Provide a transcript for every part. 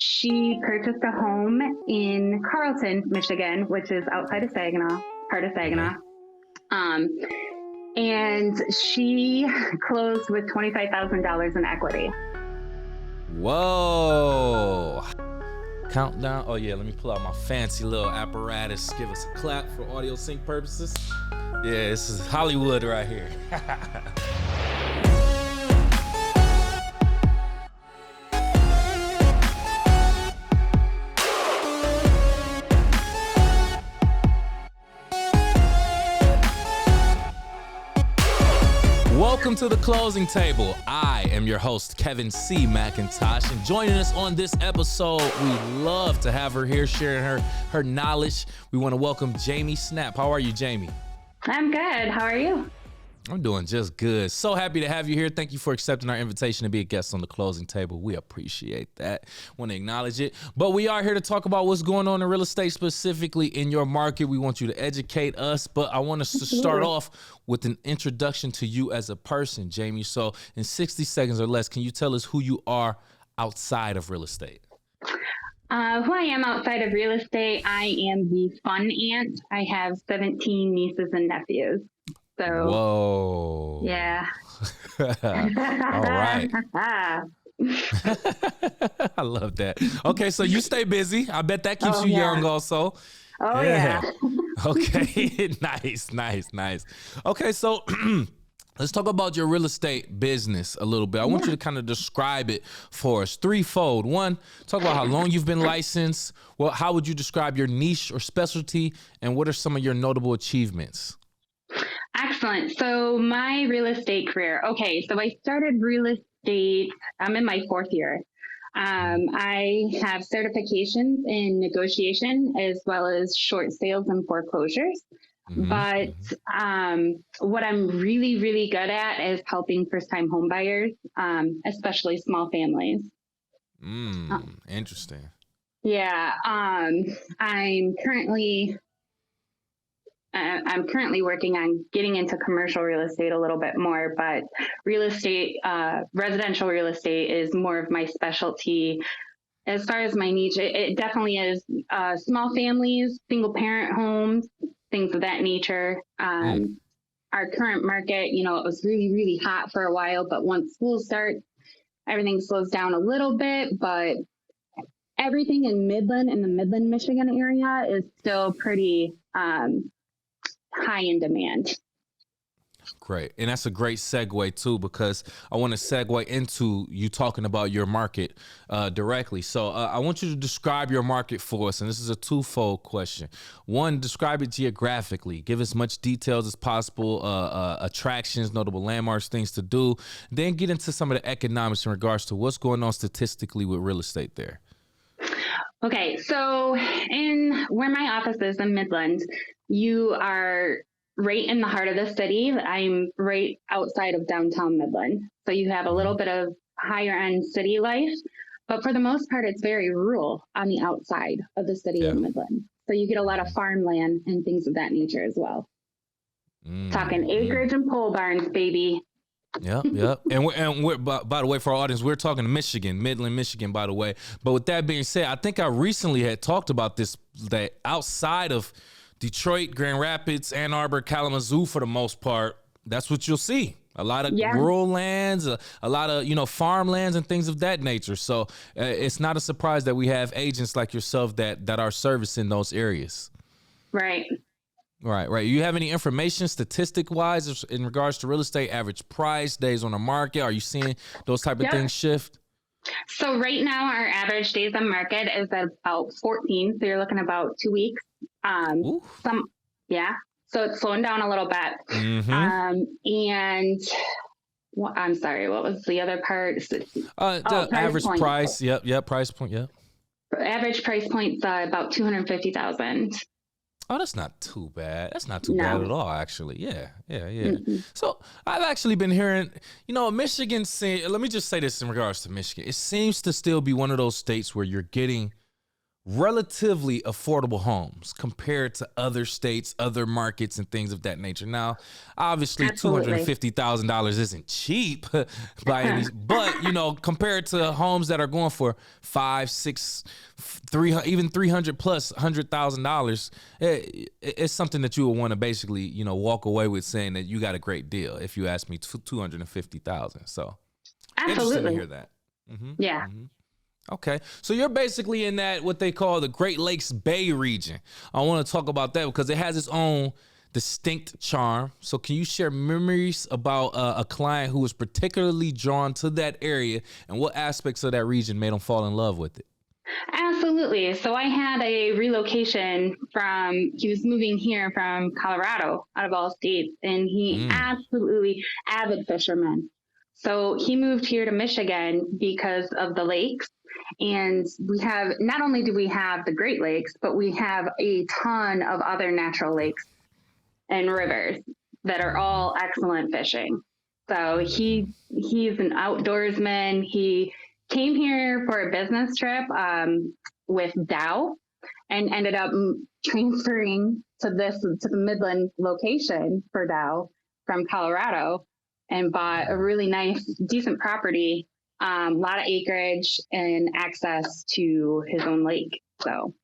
She purchased a home in Carlton, Michigan, which is outside of Saginaw, part of Saginaw. Um, and she closed with $25,000 in equity. Whoa. Countdown. Oh, yeah, let me pull out my fancy little apparatus. Give us a clap for audio sync purposes. Yeah, this is Hollywood right here. Welcome to the closing table. I am your host, Kevin C. McIntosh, and joining us on this episode, we love to have her here sharing her knowledge. We want to welcome Jaime Snapp. How are you, Jaime? I'm good. How are you? I'm doing just good. So happy to have you here. Thank you for accepting our invitation to be a guest on the closing table. We appreciate that. Want to acknowledge it. But we are here to talk about what's going on in real estate, specifically in your market. We want you to educate us. But I want us to start off with an introduction to you as a person, Jaime. So in 60 seconds or less, can you tell us who you are outside of real estate? Who I am outside of real estate, I am the fun aunt. I have 17 nieces and nephews. So, whoa. Yeah. All right. I love that. Okay, so you stay busy. I bet that keeps you young also. Oh, yeah. Okay, nice. Okay, so let's talk about your real estate business a little bit. I want you to kind of describe it for us threefold. One, talk about how long you've been licensed. Well, how would you describe your niche or specialty? And what are some of your notable achievements? Excellent. So my real estate career. Okay, so I started real estate. I'm in my fourth year. I have certifications in negotiation as well as short sales and foreclosures. But what I'm really, really good at is helping first-time home buyers, especially small families. Interesting. Yeah. I'm currently working on getting into commercial real estate a little bit more, but real estate, residential real estate is more of my specialty. As far as my niche, it definitely is small families, single parent homes, things of that nature. Our current market, it was really, really hot for a while, but once school starts, everything slows down a little bit, but everything in the Midland, Michigan area is still pretty high in demand. Great. And that's a great segue too, because I want to segue into you talking about your market directly. So I want you to describe your market for us. And this is a twofold question. One, describe it geographically. Give as much details as possible, attractions, notable landmarks, things to do. Then get into some of the economics in regards to what's going on statistically with real estate there. Okay, so in where my office is in Midland, you are right in the heart of the city. I'm right outside of downtown Midland. So you have a little bit of higher end city life, but for the most part, it's very rural on the outside of the city of Midland. So you get a lot of farmland and things of that nature as well. Talking acreage and pole barns, baby. Yep. And we're by the way, for our audience, we're talking to Michigan, Midland, Michigan, by the way. But with that being said, I think I recently had talked about this, that outside of Detroit, Grand Rapids, Ann Arbor, Kalamazoo, for the most part, that's what you'll see. A lot of rural lands, a lot of, farmlands and things of that nature. So it's not a surprise that we have agents like yourself that are servicing those areas. Right. Right. You have any information statistic-wise in regards to real estate, average price, days on the market? Are you seeing those type of things shift? So right now, our average days on market is at about 14. So you're looking about 2 weeks. So it's slowing down a little bit. And I'm sorry, what was the other part? The average price. Yep. Price point. Yep. Average price point's about $250,000. Oh, that's not too bad. That's not too bad at all, actually. Yeah. So I've actually been hearing, Michigan, let me just say this in regards to Michigan. It seems to still be one of those states where you're getting relatively affordable homes compared to other states, other markets, and things of that nature. Now, obviously, Absolutely. $250,000 isn't cheap by any, but compared to homes that are going for 5, 6, 300, even 300 plus $100,000, it's something that you would want to basically, walk away with saying that you got a great deal. If you ask me, 250,000. So, interesting to Absolutely. hear that. Yeah. Okay, so you're basically in that what they call the Great Lakes Bay region. I want to talk about that because it has its own distinct charm. So can you share memories about a client who was particularly drawn to that area and what aspects of that region made them fall in love with it? Absolutely. So I had a relocation he was moving here from Colorado out of all states, and he Mm. absolutely avid fisherman. So he moved here to Michigan because of the lakes. And not only do we have the Great Lakes, but we have a ton of other natural lakes and rivers that are all excellent fishing. So he's an outdoorsman. He came here for a business trip with Dow and ended up transferring to the Midland location for Dow from Colorado and bought a really nice, decent property, a lot of acreage and access to his own lake. So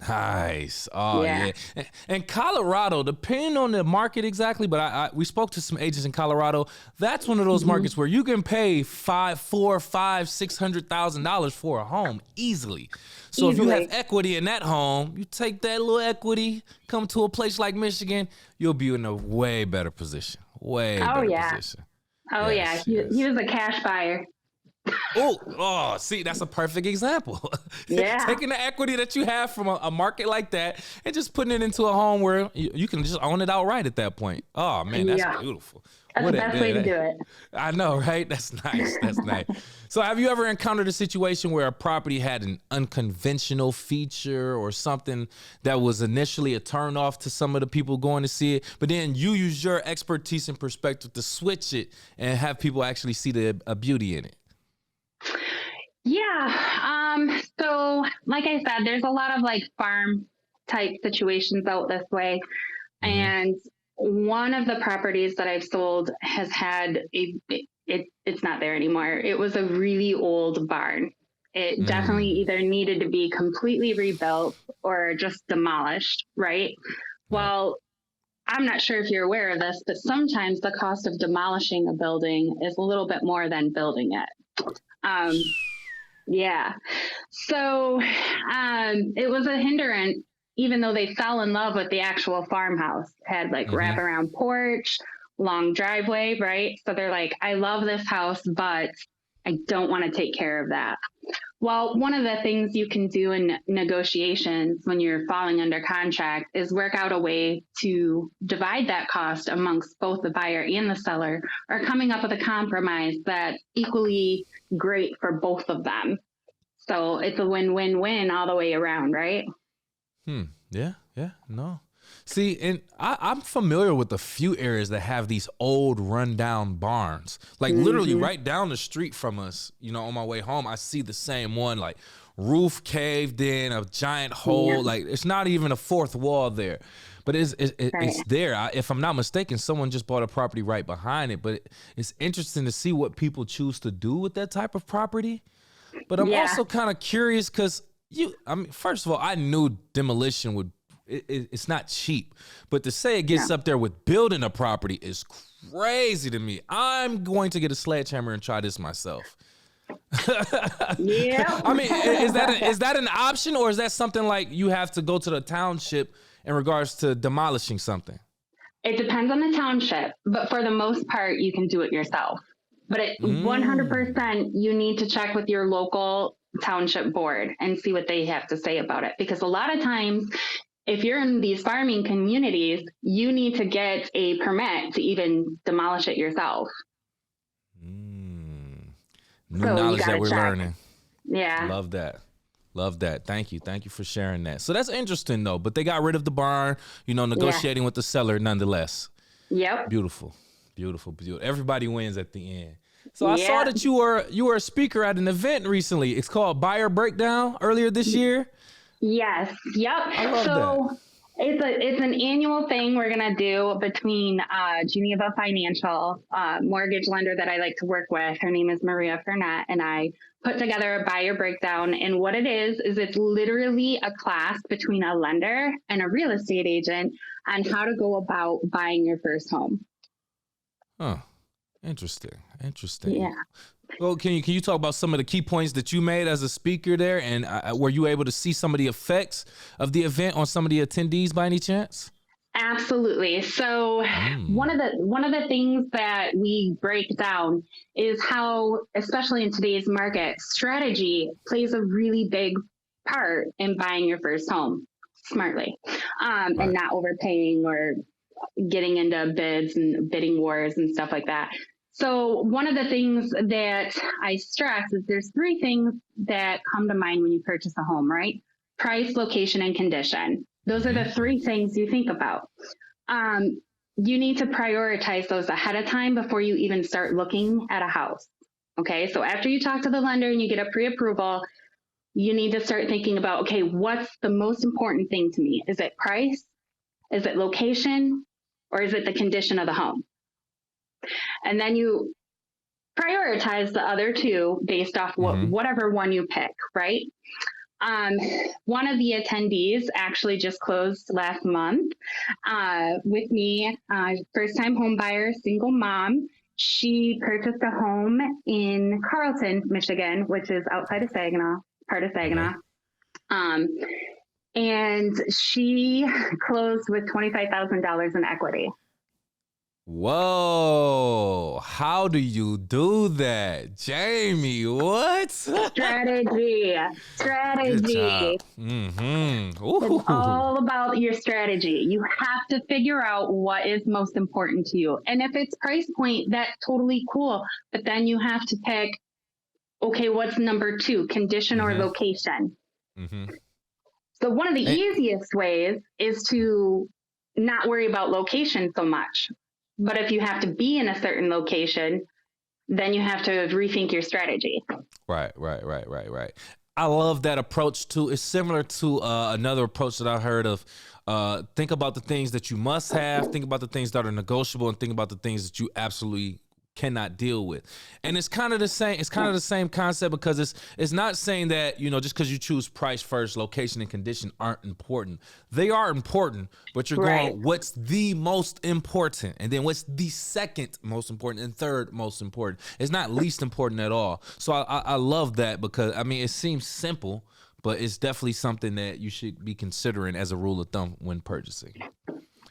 Nice. Oh yeah. yeah. And Colorado, depending on the market exactly, but we spoke to some agents in Colorado. That's one of those markets where you can pay $600,000 for a home easily. So if you have equity in that home, you take that little equity, come to a place like Michigan, you'll be in a way better position. Way better position. Oh Yes, yeah. yes. He was a cash buyer. See, that's a perfect example. Yeah. Taking the equity that you have from a market like that and just putting it into a home where you can just own it outright at that point. Oh man, that's beautiful. That's the best way to do it. I know, right? That's nice. That's nice. So have you ever encountered a situation where a property had an unconventional feature or something that was initially a turn off to some of the people going to see it, but then you use your expertise and perspective to switch it and have people actually see the beauty in it? Yeah. So like I said, there's a lot of like farm type situations out this way. And one of the properties that I've sold has had it's not there anymore. It was a really old barn. It definitely either needed to be completely rebuilt or just demolished, right? Well, I'm not sure if you're aware of this, but sometimes the cost of demolishing a building is a little bit more than building it. Yeah. So it was a hindrance, even though they fell in love with the actual farmhouse. Had like wraparound porch, long driveway, right? So they're like, I love this house, but I don't want to take care of that. Well, one of the things you can do in negotiations when you're falling under contract is work out a way to divide that cost amongst both the buyer and the seller, or coming up with a compromise that's equally great for both of them. So it's a win-win-win all the way around, right? Yeah. No. See, and I'm familiar with a few areas that have these old rundown barns. Like literally right down the street from us, on my way home, I see the same one, like roof caved in, a giant hole. Like it's not even a fourth wall there. But it's there. If I'm not mistaken, someone just bought a property right behind it. But it's interesting to see what people choose to do with that type of property. But I'm also kind of curious because first of all, I knew demolition it's not cheap, but to say it gets up there with building a property is crazy to me. I'm going to get a sledgehammer and try this myself. Yeah. I mean, is that an option, or is that something like you have to go to the township in regards to demolishing something? It depends on the township, but for the most part, you can do it yourself. But 100%, you need to check with your local township board and see what they have to say about it. Because a lot of times, if you're in these farming communities, you need to get a permit to even demolish it yourself. New knowledge that we're learning. Yeah. Love that. Thank you for sharing that. So that's interesting though, but they got rid of the barn, negotiating with the seller nonetheless. Yep. Beautiful. Everybody wins at the end. So I saw that you were a speaker at an event recently. It's called Buyer Breakdown earlier this year. Yes. Yep. I love that. So it's an annual thing we're gonna do between Geneva Financial mortgage lender that I like to work with. Her name is Maria Fernette, and I put together a buyer breakdown. And what it is it's literally a class between a lender and a real estate agent on how to go about buying your first home. Huh. Interesting. Interesting. Yeah. Well, can you talk about some of the key points that you made as a speaker there, and were you able to see some of the effects of the event on some of the attendees by any chance? Absolutely. So one of the things that we break down is how, especially in today's market, strategy plays a really big part in buying your first home smartly, and Right. not overpaying or getting into bids and bidding wars and stuff like that. So one of the things that I stress is there's three things that come to mind when you purchase a home, right? Price, location, and condition. Those are Mm-hmm. the three things you think about. Um, you need to prioritize those ahead of time before you even start looking at a house. Okay, so after you talk to the lender and you get a pre-approval, you need to start thinking about, okay, what's the most important thing to me? Is it price? Is it location? Or is it the condition of the home? And then you prioritize the other two based off Mm-hmm. whatever one you pick, right? Um, One of the attendees actually just closed last month with me, first time home buyer, single mom. She purchased a home in Carlton, Michigan, which is outside of Saginaw, part of Okay. Saginaw. Um, and she closed with $25,000 in equity. Whoa! How do you do that, Jamie? What? Strategy, Good job. strategy. Mm-hmm. It's Ooh. all about your strategy. You have to figure out what is most important to you. And if it's price point, that's totally cool. But then you have to pick, okay, what's number two, condition or Mm-hmm. location? Mm-hmm. So one of the And, easiest ways is to not worry about location so much. But if you have to be in a certain location, then you have to rethink your strategy. right. I love that approach too. It's similar to another approach that I heard of. Think about the things that you must have, think about the things that are negotiable, and think about the things that you absolutely cannot deal with. And it's kind of the same. It's kind of the same concept because it's not saying that just because you choose price first, location and condition aren't important. They are important, but you're Right. going what's the most important, and then what's the second most important, and third most important. It's not least important at all. So I love that because I mean it seems simple, but it's definitely something that you should be considering as a rule of thumb when purchasing.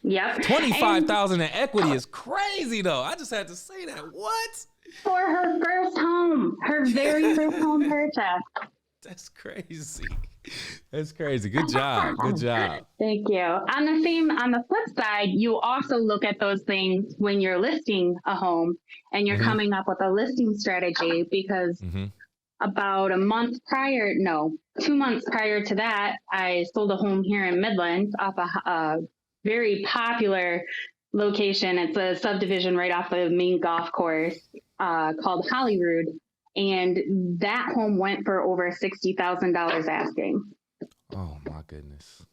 Yep. And 25,000 in equity is crazy though. I just had to say that. What? for her first home, her very first home purchase. That's crazy. That's crazy. Good job. Good job. Thank you. On the flip side, you also look at those things when you're listing a home and you're Mm-hmm. coming up with a listing strategy because Mm-hmm. about a month prior, no, 2 months prior to that, I sold a home here in Midland off a very popular location. It's a subdivision right off the main golf course called Hollywood. And that home went for over $60,000 asking. Oh my goodness.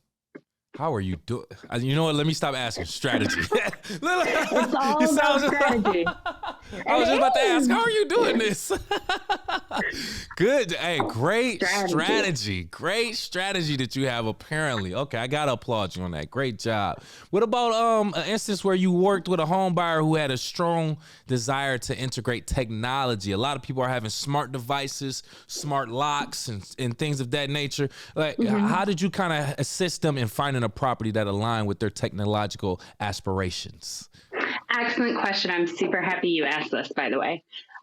How are you doing? You know what? Let me stop asking. Strategy. It's You all sound about just. strategy. I was just about to It ask, is how are you doing this? Good. Hey, great strategy. strategy. Great strategy that you have apparently. Okay, I gotta applaud you on that. Great job. What about an instance where you worked with a home buyer who had a strong desire to integrate technology? A lot of people are having smart devices, smart locks, and things of that nature. Like, how did you kind of assist them in finding a property that aligned with their technological aspirations? Excellent question. I'm super happy you asked this, by the way.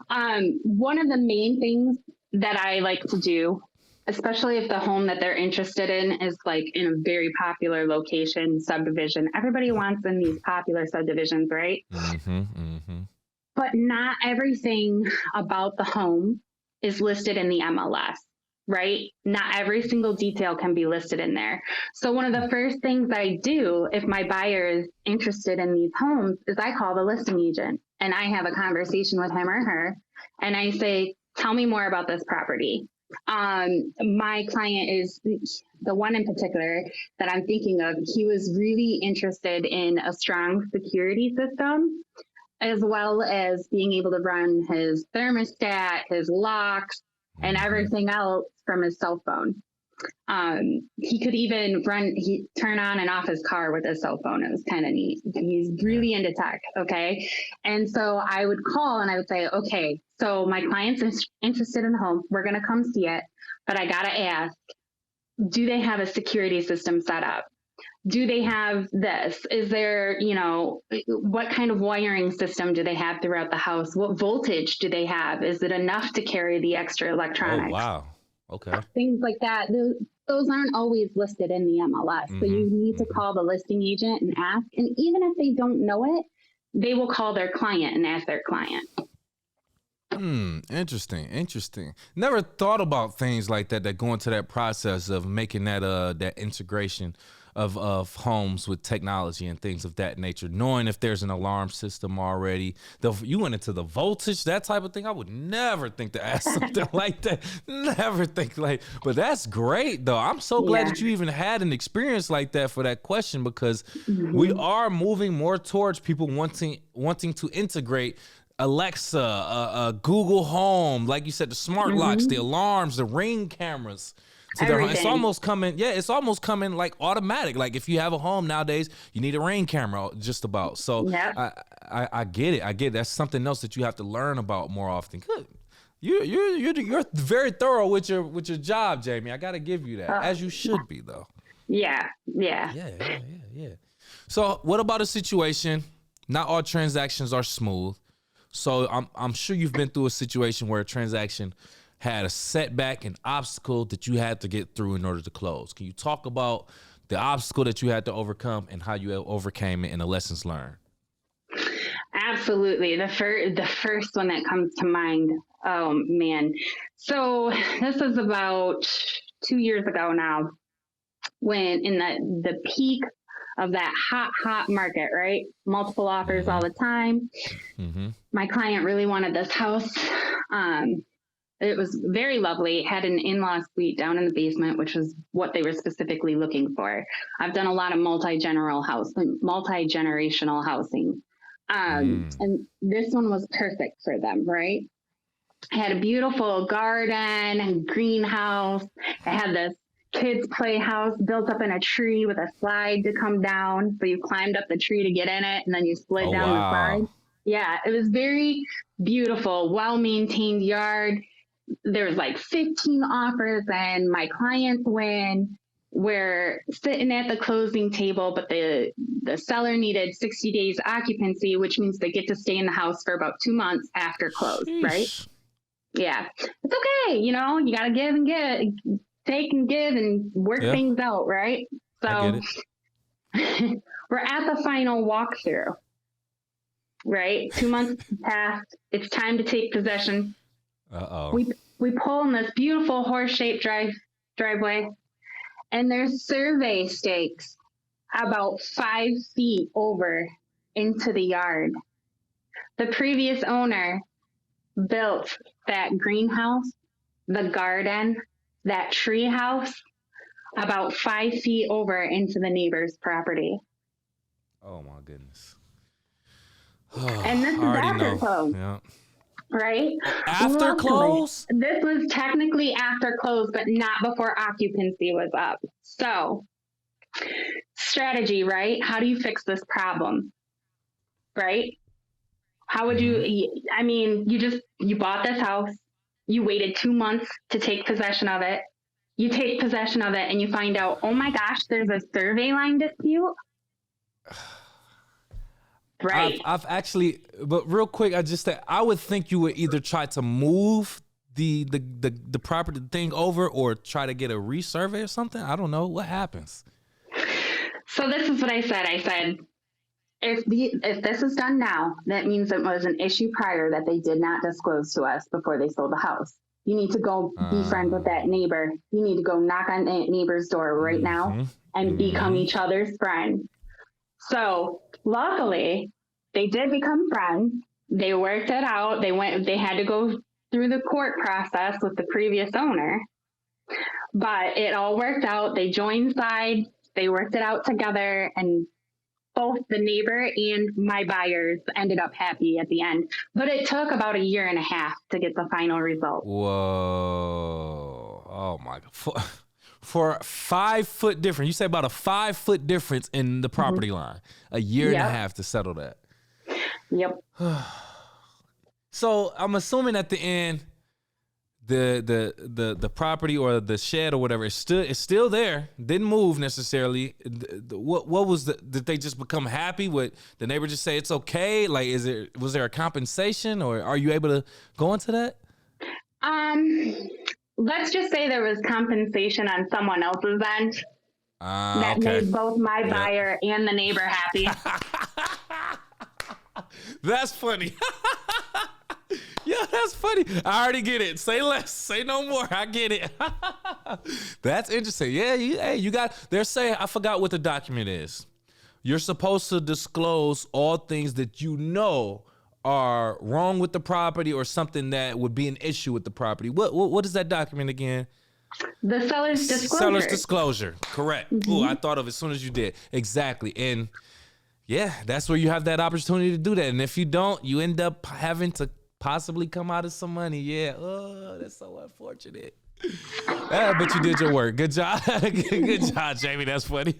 One of the main things that I like to do, especially if the home that they're interested in is like in a very popular location, subdivision, everybody wants in these popular subdivisions, right? Mm-hmm. Mm-hmm. But not everything about the home is listed in the MLS, right? Not every single detail can be listed in there. So one of the first things I do if my buyer is interested in these homes is I call the listing agent and I have a conversation with him or her. And I say, tell me more about this property. My client is the one in particular that I'm thinking of, he was really interested in a strong security system, as well as being able to run his thermostat, his locks, and everything else from his cell phone. He could even turn on and off his car with his cell phone. It was kind of neat. He's really into tech. Okay. And so I would call and I would say, okay, so my client's interested in the home. We're going to come see it, but I got to ask, do they have a security system set up? Do they have this? Is there, what kind of wiring system do they have throughout the house? What voltage do they have? Is it enough to carry the extra electronics? Oh, wow. Okay. Things like that. Those aren't always listed in the MLS. So you need to call the listing agent and ask. And even if they don't know it, they will call their client and ask their client. Interesting. Never thought about things like that go into that process of making that integration of homes with technology and things of that nature, knowing if there's an alarm system already. You went into the voltage, that type of thing. I would never think to ask something like that. Never think but that's great though. I'm so glad that you even had an experience like that for that question, because we are moving more towards people wanting to integrate Alexa, Google Home, like you said, the smart locks, the alarms, the Ring cameras. It's almost coming like automatic. Like if you have a home nowadays, you need a Ring camera just about. So I get it. That's something else that you have to learn about more often. Good. You're very thorough with your job, Jaime. I got to give you that, as you should be though. Yeah. So what about a situation? Not all transactions are smooth. So I'm sure you've been through a situation where a transaction had a setback, an obstacle that you had to get through in order to close. Can you talk about the obstacle that you had to overcome and how you overcame it and the lessons learned? Absolutely. The first one that comes to mind, oh man. So this is about 2 years ago now, when in the peak of that hot market, right? Multiple offers all the time. My client really wanted this house. It was very lovely. It had an in-law suite down in the basement, which was what they were specifically looking for. I've done a lot of multi-generational housing. And this one was perfect for them, right? It had a beautiful garden and greenhouse. It had this kids' playhouse built up in a tree with a slide to come down. So you climbed up the tree to get in it, and then you slid down the slide. Yeah, it was very beautiful, well-maintained yard. There was like 15 offers, and my clients win. We're sitting at the closing table, but the seller needed 60 days occupancy, which means they get to stay in the house for about 2 months after close, right? Yeah, it's okay. You got to give and get, take and give and work things out, right? So we're at the final walkthrough, right? 2 months passed. It's time to take possession. We pull in this beautiful horse-shaped driveway, and there's survey stakes about 5 feet over into the yard. The previous owner built that greenhouse, the garden, that tree house about 5 feet over into the neighbor's property. Oh my goodness. And this is after close. Yeah. Right? After close? This was technically after close, but not before occupancy was up. So, strategy, right? How do you fix this problem? Right? How would you, you bought this house, you waited 2 months to take possession of it. You take possession of it and you find out, oh my gosh, there's a survey line dispute. Right. I've actually, but real quick, I would think you would either try to move the property thing over or try to get a resurvey or something. I don't know what happens. So this is what I said. I said, if this is done now, that means it was an issue prior that they did not disclose to us before they sold the house. You need to go be friends with that neighbor. You need to go knock on that neighbor's door right now and become each other's friend. So luckily, they did become friends. They worked it out. They had to go through the court process with the previous owner. but it all worked out. They joined sides, they worked it out together, and both the neighbor and my buyers ended up happy at the end. But it took about a year and a half to get the final result. Whoa. Oh my God. For a 5 foot difference, you say about a 5 foot difference in the property line, a year and a half to settle that. Yep. So I'm assuming at the end, the property or the shed or whatever is still there, didn't move necessarily. What was did they just become happy with the neighbor just say it's okay? Like, was there a compensation, or are you able to go into that? Let's just say there was compensation on someone else's end that Okay. made both my buyer and the neighbor happy. That's funny. Yeah, that's funny. I already get it. Say less. Say no more. I get it. That's interesting. Yeah, you got. They're saying, I forgot what the document is. You're supposed to disclose all things that you know are wrong with the property or something that would be an issue with the property. What is that document again? The seller's disclosure. Seller's disclosure. Correct. Ooh, I thought of it as soon as you did. Exactly. And yeah, that's where you have that opportunity to do that. And if you don't, you end up having to possibly come out of some money. Yeah. Oh, that's so unfortunate. But you did your work. Good job. Good job, Jamie. That's funny.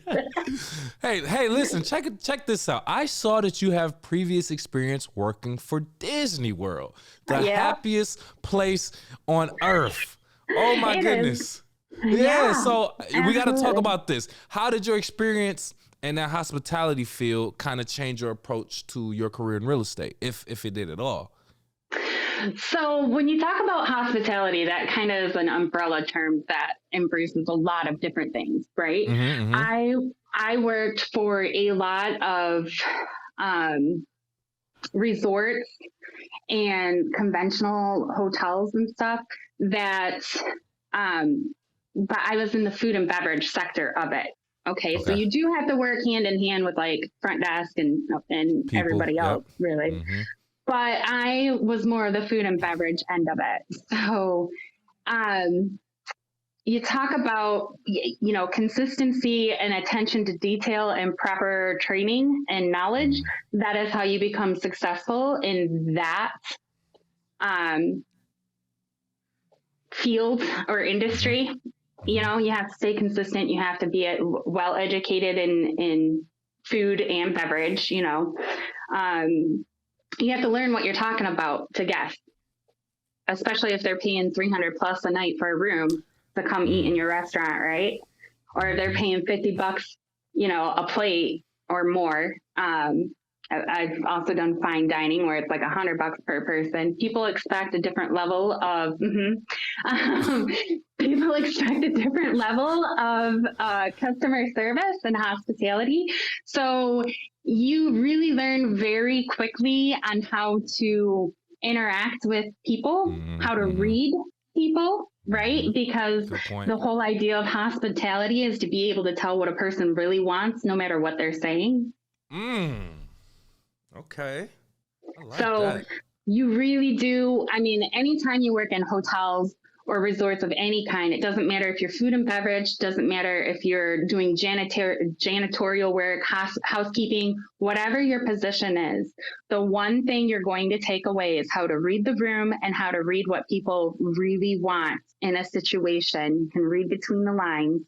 Hey, listen, check this out. I saw that you have previous experience working for Disney World, the happiest place on earth. Oh my goodness. Yeah, so we got to talk about this. How did your experience in that hospitality field kind of change your approach to your career in real estate, if it did at all? So when you talk about hospitality, that kind of is an umbrella term that embraces a lot of different things, right? I worked for a lot of resorts and conventional hotels and stuff that, but I was in the food and beverage sector of it. Okay. So you do have to work hand in hand with like front desk and people, everybody else, really. But I was more of the food and beverage end of it. So you talk about, consistency and attention to detail and proper training and knowledge. That is how you become successful in that field or industry. You know, you have to stay consistent. You have to be well educated in food and beverage, you have to learn what you're talking about to guests, especially if they're paying $300 plus a night for a room to come eat in your restaurant, right? Or if they're paying $50, a plate or more. I've also done fine dining where it's like $100 per person. People expect a different level of customer service and hospitality. So you really learn very quickly on how to interact with people, how to read people, right? Because the whole idea of hospitality is to be able to tell what a person really wants, no matter what they're saying. Okay. I like so that. You really do. I mean, anytime you work in hotels or resorts of any kind, it doesn't matter if you're food and beverage, doesn't matter if you're doing janitorial work, housekeeping, whatever your position is, the one thing you're going to take away is how to read the room and how to read what people really want in a situation. You can read between the lines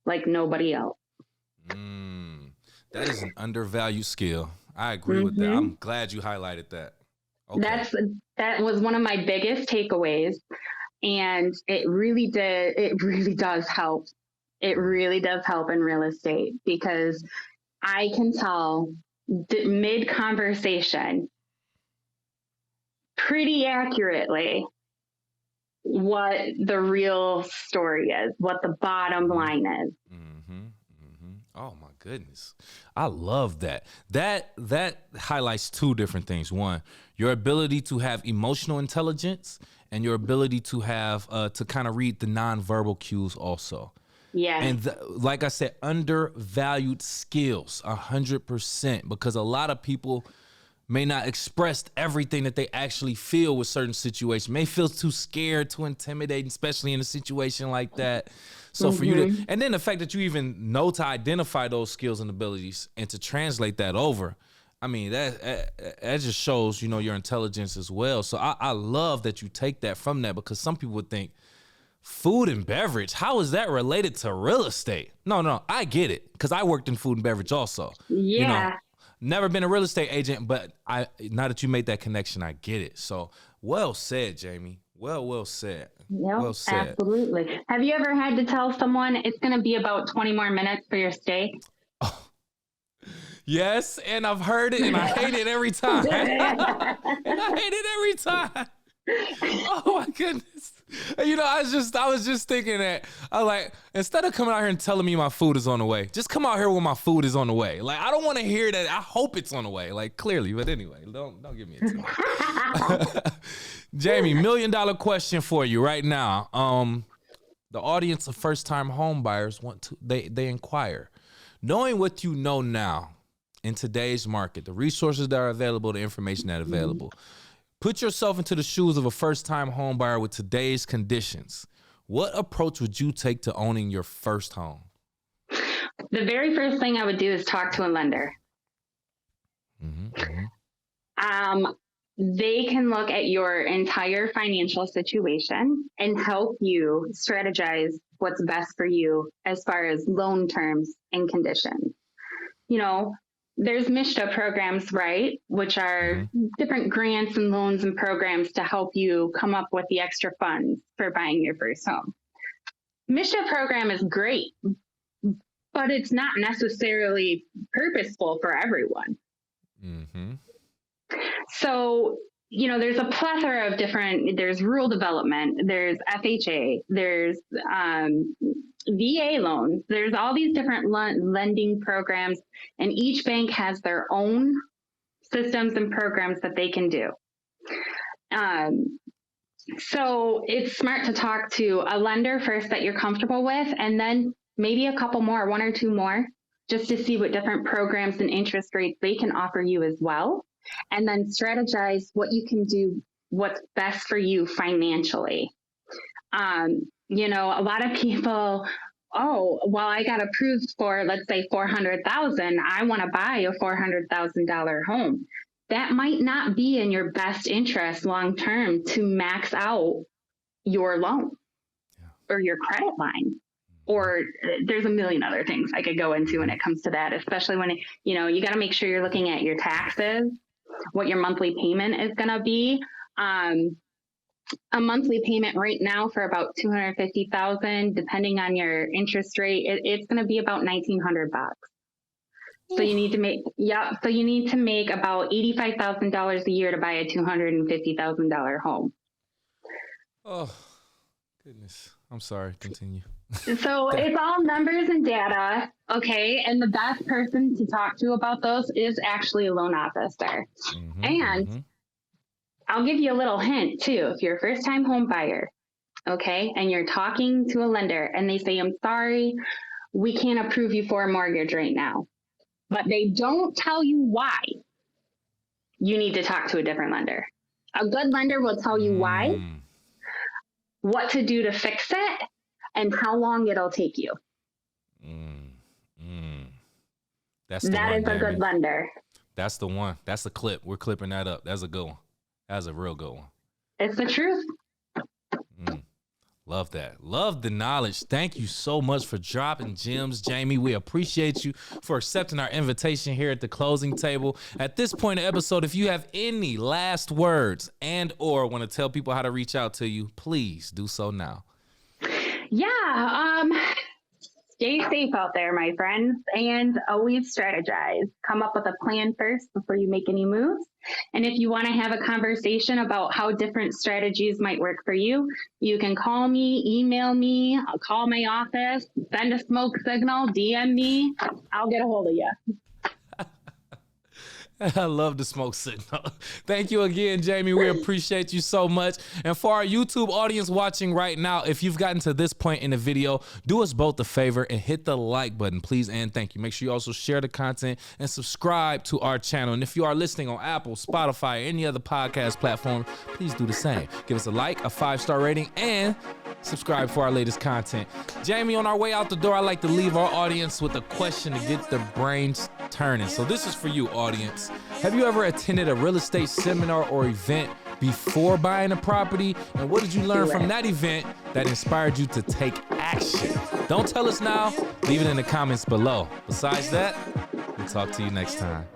like nobody else. That is an undervalued skill. I agree with that. I'm glad you highlighted that. Okay. That was one of my biggest takeaways. And it really does help. It really does help in real estate because I can tell mid-conversation pretty accurately what the real story is, what the bottom line is. Oh my goodness. I love that. That highlights two different things. One, your ability to have emotional intelligence and your ability to have to kind of read the nonverbal cues also. Yeah. And like I said, undervalued skills, 100%, because a lot of people may not express everything that they actually feel with certain situations, may feel too scared, too intimidating, especially in a situation like that. So for you to, and then the fact that you even know to identify those skills and abilities and to translate that over, I mean, that just shows, your intelligence as well. So I love that you take that from that, because some people would think, food and beverage, how is that related to real estate? No, I get it, because I worked in food and beverage also. Yeah. Never been a real estate agent, but now that you made that connection, I get it. So well said, Jaime. Well said. Yep, Well said. absolutely. Have you ever had to tell someone it's going to be about 20 more minutes for your stay? Yes, and I've heard it, and I hate it every time. Oh my goodness. I was just thinking that I like, instead of coming out here and telling me my food is on the way, just come out here when my food is on the way. Like, I don't want to hear that. I hope it's on the way, like, clearly. But anyway, don't give me a too much. Jaime, $1 million question for you right now. The audience of first-time home buyers they inquire, knowing what you know now in today's market, the resources that are available, the information that are available. Put yourself into the shoes of a first-time home buyer with today's conditions. What approach would you take to owning your first home? The very first thing I would do is talk to a lender. They can look at your entire financial situation and help you strategize what's best for you as far as loan terms and conditions. There's MSHDA programs, right, which are different grants and loans and programs to help you come up with the extra funds for buying your first home. MSHDA program is great, but it's not necessarily purposeful for everyone. So, there's a plethora of there's rural development, there's FHA, there's VA loans, there's all these different lending programs, and each bank has their own systems and programs that they can do. So it's smart to talk to a lender first that you're comfortable with, and then maybe a couple more, one or two more, just to see what different programs and interest rates they can offer you as well. And then strategize what you can do, what's best for you financially. A lot of people, I got approved for, let's say, $400,000. I want to buy a $400,000 home. That might not be in your best interest long-term to max out your loan or your credit line. Or there's a million other things I could go into when it comes to that, especially when, you got to make sure you're looking at your taxes, what your monthly payment is going to be. A monthly payment right now for about $250,000, depending on your interest rate, it's going to be about $1,900. So you need to make about $85,000 a year to buy a $250,000 home. Oh, goodness. I'm sorry. Continue. So it's all numbers and data, okay? And the best person to talk to about those is actually a loan officer. I'll give you a little hint too. If you're a first-time home buyer, okay, and you're talking to a lender and they say, I'm sorry, we can't approve you for a mortgage right now, but they don't tell you why, you need to talk to a different lender. A good lender will tell you why, what to do to fix it, and how long it'll take you. That is a good lender. That's the one. That's the clip. We're clipping that up. That's a good one. That's a real good one. It's the truth. Love that. Love the knowledge. Thank you so much for dropping gems, Jaime. We appreciate you for accepting our invitation here at the closing table. At this point in the episode, if you have any last words and or want to tell people how to reach out to you, please do so now. Stay safe out there, my friends, and always strategize. Come up with a plan first before you make any moves. And if you want to have a conversation about how different strategies might work for you, you can call me, email me, I'll call my office, send a smoke signal, DM me. I'll get a hold of you. I love the smoke signal. Thank you again, Jaime. We appreciate you so much. And for our YouTube audience watching right now, if you've gotten to this point in the video, do us both a favor and hit the like button, please and thank you. Make sure you also share the content and subscribe to our channel. And if you are listening on Apple, Spotify, or any other podcast platform, please do the same. Give us a like, a 5-star rating, and subscribe for our latest content. Jaime, on our way out the door, I like to leave our audience with a question to get their brains turning. So this is for you, audience. Have you ever attended a real estate seminar or event before buying a property? And what did you learn from that event that inspired you to take action? Don't tell us now. Leave it in the comments below. Besides that, we'll talk to you next time.